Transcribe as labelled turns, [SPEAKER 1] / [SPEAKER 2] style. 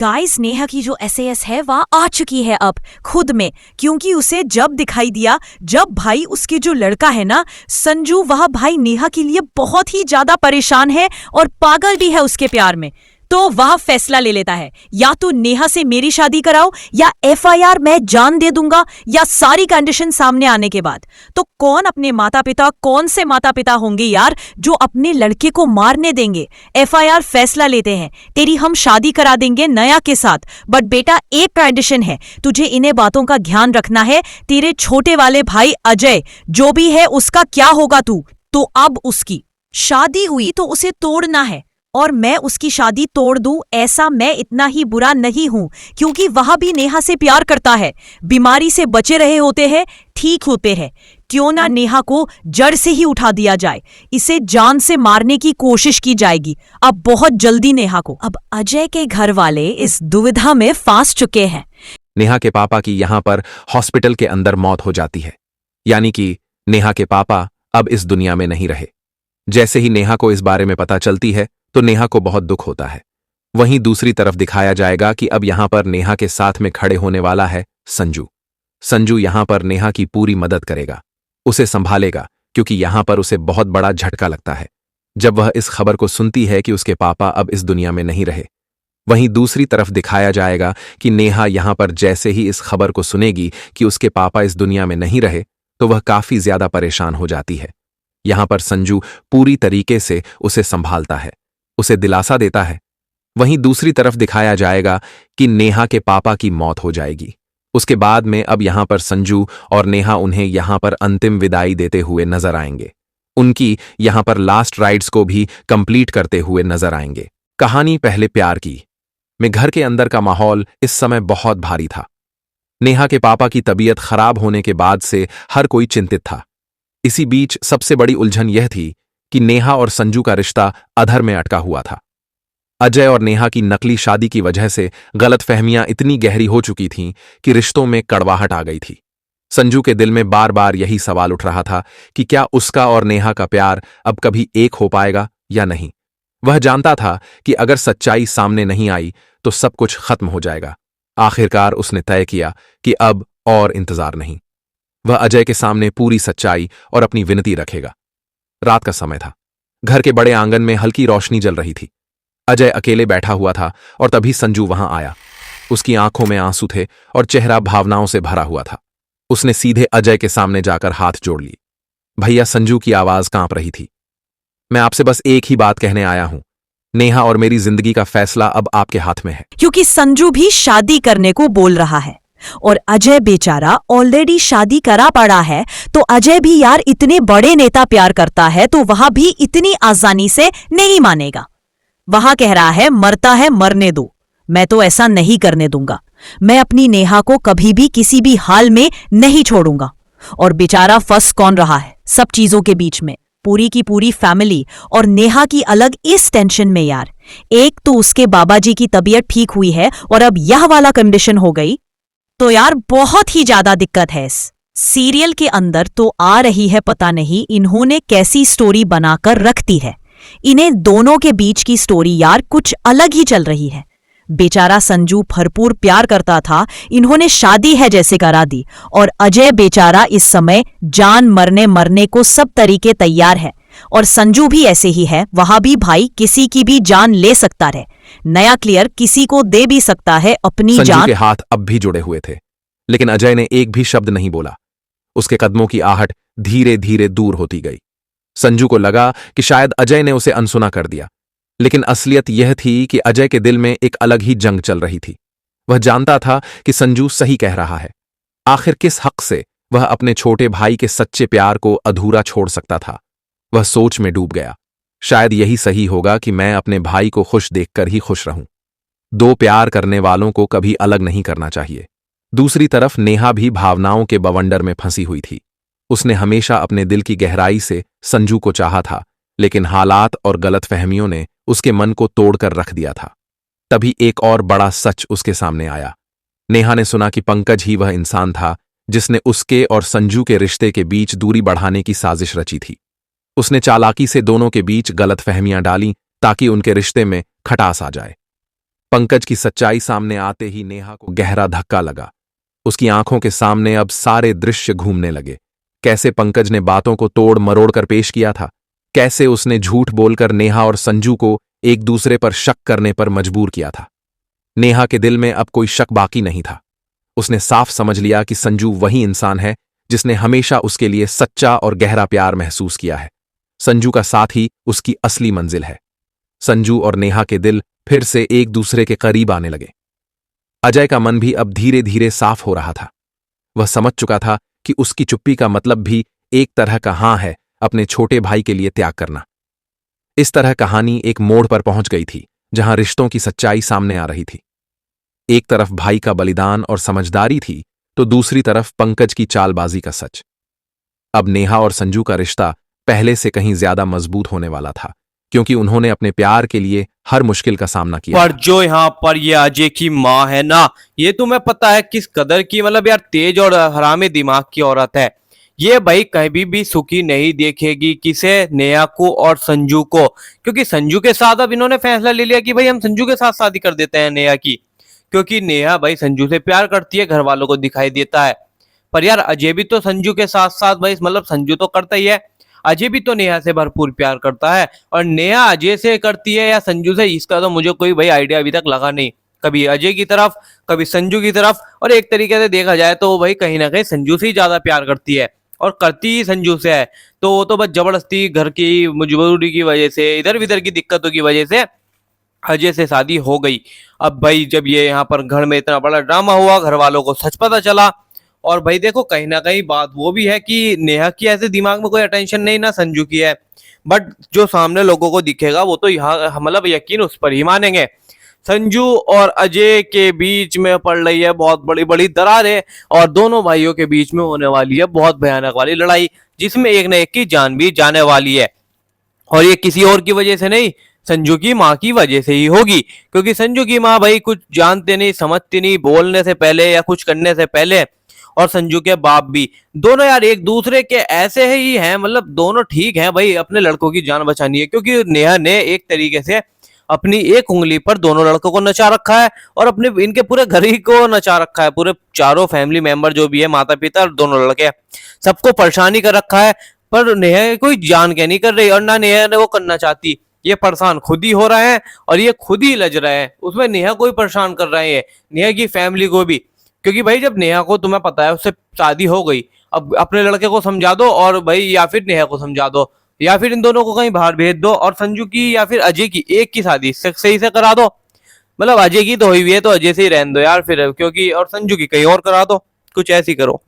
[SPEAKER 1] Guys, Neha की जो SAS है वह आ चुकी है अब खुद में, क्योंकि उसे जब दिखाई दिया जब भाई उसके जो लड़का है ना संजू, वह भाई नेहा के लिए बहुत ही ज्यादा परेशान है और पागल भी है उसके प्यार में, तो वह फैसला ले लेता है या तो नेहा से मेरी शादी कराओ या एफआईआर मैं जान दे दूंगा, या सारी कंडीशन सामने आने के बाद। तो कौन अपने माता पिता, कौन से माता पिता होंगे यार जो अपने लड़के को मारने देंगे। एफआईआर फैसला लेते हैं, तेरी हम शादी करा देंगे नया के साथ, बट बेटा एक कंडीशन है, तुझे इन्हें बातों का ध्यान रखना है। तेरे छोटे वाले भाई अजय जो भी है उसका क्या होगा तू, तो अब उसकी शादी हुई तो उसे तोड़ना है और मैं उसकी शादी तोड़ दूं ऐसा मैं इतना ही बुरा नहीं हूं, क्योंकि वह भी नेहा से प्यार करता है। बीमारी से बचे रहे होते हैं, ठीक होते हैं, क्यों ना नेहा को जड़ से ही उठा दिया जाए, इसे जान से मारने की कोशिश की जाएगी अब बहुत जल्दी नेहा को। अब अजय के घर वाले इस दुविधा में फंस चुके हैं।
[SPEAKER 2] नेहा के पापा की यहां पर हॉस्पिटल के अंदर मौत हो जाती है, यानी कि नेहा के पापा अब इस दुनिया में नहीं रहे। जैसे ही नेहा को इस बारे में पता चलती है तो नेहा को बहुत दुख होता है। वहीं दूसरी तरफ दिखाया जाएगा कि अब यहां पर नेहा के साथ में खड़े होने वाला है संजू। संजू यहां पर नेहा की पूरी मदद करेगा, उसे संभालेगा, क्योंकि यहां पर उसे बहुत बड़ा झटका लगता है जब वह इस खबर को सुनती है कि उसके पापा अब इस दुनिया में नहीं रहे। वहीं दूसरी तरफ दिखाया जाएगा कि नेहा यहां पर जैसे ही इस खबर को सुनेगी कि उसके पापा इस दुनिया में नहीं रहे तो वह काफी ज्यादा परेशान हो जाती है। यहां पर संजू पूरी तरीके से उसे संभालता है, उसे दिलासा देता है। वहीं दूसरी तरफ दिखाया जाएगा कि नेहा के पापा की मौत हो जाएगी। उसके बाद में अब यहां पर संजू और नेहा उन्हें यहां पर अंतिम विदाई देते हुए नजर आएंगे। उनकी यहां पर लास्ट राइड्स को भी कंप्लीट करते हुए नजर आएंगे। कहानी पहले प्यार की में घर के अंदर का माहौल इस समय बहुत भारी था। नेहा के पापा की तबीयत खराब होने के बाद से हर कोई चिंतित था। इसी बीच सबसे बड़ी उलझन यह थी कि नेहा और संजू का रिश्ता अधर में अटका हुआ था। अजय और नेहा की नकली शादी की वजह से गलतफहमियां इतनी गहरी हो चुकी थीं कि रिश्तों में कड़वाहट आ गई थी। संजू के दिल में बार बार यही सवाल उठ रहा था कि क्या उसका और नेहा का प्यार अब कभी एक हो पाएगा या नहीं। वह जानता था कि अगर सच्चाई सामने नहीं आई तो सब कुछ खत्म हो जाएगा। आखिरकार उसने तय किया कि अब और इंतजार नहीं। वह अजय के सामने पूरी सच्चाई और अपनी विनती रखेगा। रात का समय था। घर के बड़े आंगन में हल्की रोशनी जल रही थी। अजय अकेले बैठा हुआ था और तभी संजू वहां आया। उसकी आंखों में आंसू थे और चेहरा भावनाओं से भरा हुआ था। उसने सीधे अजय के सामने जाकर हाथ जोड़ लिए। भैया, संजू की आवाज कांप रही थी, मैं आपसे बस एक ही बात कहने आया हूं। नेहा और मेरी जिंदगी का फैसला अब आपके हाथ में है।
[SPEAKER 1] क्योंकि संजू भी शादी करने को बोल रहा है और अजय बेचारा ऑलरेडी शादी करा पड़ा है, तो अजय भी यार इतने बड़े नेता प्यार करता है तो वह भी इतनी आसानी से नहीं मानेगा। वह कह रहा है मरता है मरने दो, मैं तो ऐसा नहीं करने दूंगा। मैं अपनी नेहा को कभी भी किसी भी हाल में नहीं छोड़ूंगा। और बेचारा फंस कौन रहा है सब चीजों के बीच में, पूरी की पूरी फैमिली और नेहा की अलग इस टेंशन में यार। एक तो उसके बाबाजी की तबीयत ठीक हुई है और अब यह वाला कंडीशन हो गई, तो यार बहुत ही ज्यादा दिक्कत है। इस सीरियल के अंदर तो आ रही है, पता नहीं इन्होंने कैसी स्टोरी बनाकर रखती है। इन्हें दोनों के बीच की स्टोरी यार कुछ अलग ही चल रही है। बेचारा संजू भरपूर प्यार करता था, इन्होंने शादी है जैसे करा दी, और अजय बेचारा इस समय जान मरने को सब तरीके तैयार है। और संजू भी ऐसे ही है, वहां भी भाई किसी की भी जान ले सकता है, नया क्लियर किसी को दे भी सकता है अपनी
[SPEAKER 2] संजू
[SPEAKER 1] जान।
[SPEAKER 2] के हाथ अब भी जुड़े हुए थे, लेकिन अजय ने एक भी शब्द नहीं बोला। उसके कदमों की आहट धीरे धीरे दूर होती गई। संजू को लगा कि शायद अजय ने उसे अनसुना कर दिया, लेकिन असलियत यह थी कि अजय के दिल में एक अलग ही जंग चल रही थी। वह जानता था कि संजू सही कह रहा है। आखिर किस हक से वह अपने छोटे भाई के सच्चे प्यार को अधूरा छोड़ सकता था। वह सोच में डूब गया, शायद यही सही होगा कि मैं अपने भाई को खुश देखकर ही खुश रहूं। दो प्यार करने वालों को कभी अलग नहीं करना चाहिए। दूसरी तरफ नेहा भी भावनाओं के बवंडर में फंसी हुई थी। उसने हमेशा अपने दिल की गहराई से संजू को चाहा था, लेकिन हालात और गलतफहमियों ने उसके मन को तोड़कर रख दिया था। तभी एक और बड़ा सच उसके सामने आया। नेहा ने सुना कि पंकज ही वह इंसान था जिसने उसके और संजू के रिश्ते के बीच दूरी बढ़ाने की साजिश रची थी। उसने चालाकी से दोनों के बीच गलतफहमियां डाली ताकि उनके रिश्ते में खटास आ जाए। पंकज की सच्चाई सामने आते ही नेहा को गहरा धक्का लगा। उसकी आंखों के सामने अब सारे दृश्य घूमने लगे। कैसे पंकज ने बातों को तोड़ मरोड़ कर पेश किया था, कैसे उसने झूठ बोलकर नेहा और संजू को एक दूसरे पर शक करने पर मजबूर किया था। नेहा के दिल में अब कोई शक बाकी नहीं था। उसने साफ समझ लिया कि संजू वही इंसान है जिसने हमेशा उसके लिए सच्चा और गहरा प्यार महसूस किया है। संजू का साथ ही उसकी असली मंजिल है। संजू और नेहा के दिल फिर से एक दूसरे के करीब आने लगे। अजय का मन भी अब धीरे धीरे साफ हो रहा था। वह समझ चुका था कि उसकी चुप्पी का मतलब भी एक तरह का हाँ है, अपने छोटे भाई के लिए त्याग करना। इस तरह कहानी एक मोड़ पर पहुंच गई थी जहां रिश्तों की सच्चाई सामने आ रही थी। एक तरफ भाई का बलिदान और समझदारी थी, तो दूसरी तरफ पंकज की चालबाजी का सच। अब नेहा और संजू का रिश्ता पहले से कहीं ज्यादा मजबूत होने वाला था, क्योंकि उन्होंने अपने प्यार के लिए हर मुश्किल का सामना किया।
[SPEAKER 3] पर जो यहाँ पर ये अजय की माँ है ना, ये तुम्हें पता है किस कदर की मतलब यार तेज और हरामी दिमाग की औरत है। ये भाई कभी भी सुखी नहीं देखेगी किसे, नेहा को और संजू को, क्योंकि संजू के साथ अब इन्होंने फैसला ले लिया कि भाई हम संजू के साथ शादी कर देते हैं नेहा की, क्योंकि नेहा भाई संजू से प्यार करती है, घर वालों को दिखाई देता है। पर यार अजय भी तो संजू के साथ साथ भाई मतलब संजू तो करता ही है, अजय भी तो नेहा से भरपूर प्यार करता है। और नेहा अजय से करती है या संजू से, इसका तो मुझे कोई भाई आइडिया अभी तक लगा नहीं। कभी अजय की तरफ, कभी संजू की तरफ, और एक तरीके से देखा जाए तो भाई कहीं ना कहीं संजू से ही ज्यादा प्यार करती है, और करती ही संजू से है। तो वो तो बस जबरदस्ती घर की मजबूरी की वजह से, इधर उधर की दिक्कतों की वजह से अजय से शादी हो गई। अब भाई जब ये यहाँ पर घर में इतना बड़ा ड्रामा हुआ, घर वालों को सच पता चला। और भाई देखो कहीं ना कहीं बात वो भी है कि नेहा की ऐसे दिमाग में कोई अटेंशन नहीं ना संजू की है, बट जो सामने लोगों को दिखेगा वो तो यहाँ मतलब यकीन उस पर ही मानेंगे। संजू और अजय के बीच में पड़ रही है बहुत बड़ी बड़ी दरारें, और दोनों भाइयों के बीच में होने वाली है बहुत भयानक वाली लड़ाई, जिसमें एक न एक की जान भी जाने वाली है। और ये किसी और की वजह से नहीं, संजू की माँ की वजह से ही होगी, क्योंकि संजू की माँ भाई कुछ जानते नहीं समझती नहीं बोलने से पहले या कुछ करने से पहले। और संजू के बाप भी, दोनों यार एक दूसरे के ऐसे ही हैं, मतलब दोनों ठीक हैं भाई, अपने लड़कों की जान बचानी है, क्योंकि नेहा ने एक तरीके से अपनी एक उंगली पर दोनों लड़कों को नचा रखा है, और अपने इनके पूरे घर ही को नचा रखा है। पूरे चारों फैमिली मेंबर जो भी है, माता पिता और दोनों लड़के, सबको परेशानी कर रखा है। पर नेहा कोई जान के नहीं कर रही, और ना नेहा ने वो करना चाहती। ये परेशान खुद ही हो रहे हैं, और ये खुद ही लज रहे हैं, उसमें नेहा को ही परेशान कर रहे हैं, नेहा की फैमिली को भी। क्योंकि भाई जब नेहा को तुम्हें पता है उससे शादी हो गई, अब अपने लड़के को समझा दो, और भाई या फिर नेहा को समझा दो, या फिर इन दोनों को कहीं बाहर भेज दो, और संजू की या फिर अजय की एक की शादी सही से करा दो। मतलब अजय की तो हुई हुई है तो अजय से ही रहने दो यार फिर, क्योंकि और संजू की कहीं और करा दो, कुछ ऐसी करो।